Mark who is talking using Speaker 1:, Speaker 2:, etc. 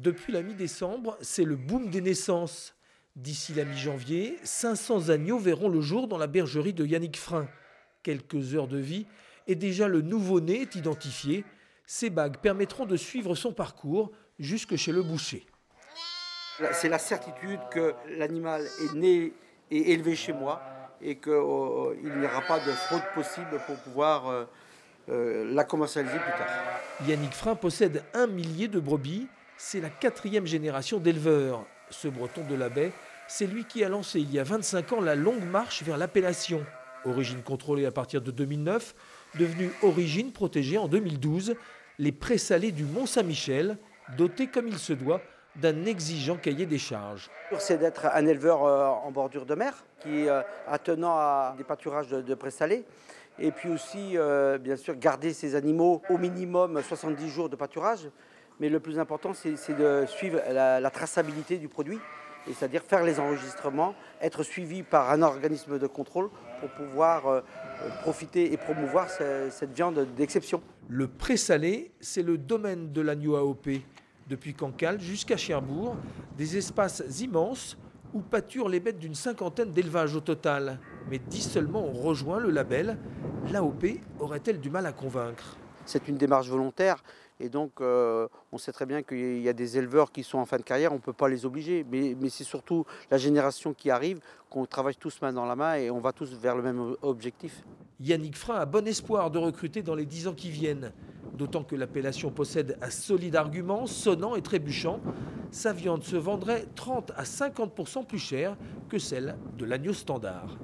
Speaker 1: Depuis la mi-décembre, c'est le boom des naissances. D'ici la mi-janvier, 500 agneaux verront le jour dans la bergerie de Yannick Frein. Quelques heures de vie et déjà le nouveau-né est identifié. Ces bagues permettront de suivre son parcours jusque chez le boucher.
Speaker 2: C'est la certitude que l'animal est né et élevé chez moi et qu'il n'y aura pas de fraude possible pour pouvoir la commercialiser plus tard.
Speaker 1: Yannick Frein possède 1 millier de brebis. C'est la 4e génération d'éleveurs. Ce breton de la baie, c'est lui qui a lancé il y a 25 ans la longue marche vers l'appellation. Origine contrôlée à partir de 2009, devenue origine protégée en 2012, les présalés du Mont-Saint-Michel, dotés comme il se doit d'un exigeant cahier des charges.
Speaker 2: C'est d'être un éleveur en bordure de mer, qui attenant à des pâturages de présalés. Et puis aussi, bien sûr, garder ces animaux au minimum 70 jours de pâturage. Mais le plus important, c'est de suivre la traçabilité du produit, c'est-à-dire faire les enregistrements, être suivi par un organisme de contrôle pour pouvoir profiter et promouvoir cette viande d'exception.
Speaker 1: Le présalé, c'est le domaine de l'agneau AOP. Depuis Cancale jusqu'à Cherbourg, des espaces immenses où pâturent les bêtes d'une cinquantaine d'élevages au total. Mais 10 seulement ont rejoint le label. L'AOP aurait-elle du mal à convaincre?
Speaker 2: C'est une démarche volontaire et donc on sait très bien qu'il y a des éleveurs qui sont en fin de carrière, on ne peut pas les obliger. Mais c'est surtout la génération qui arrive, qu'on travaille tous main dans la main et on va tous vers le même objectif.
Speaker 1: Yannick Frein a bon espoir de recruter dans les 10 ans qui viennent. D'autant que l'appellation possède un solide argument, sonnant et trébuchant. Sa viande se vendrait 30 à 50% plus cher que celle de l'agneau standard.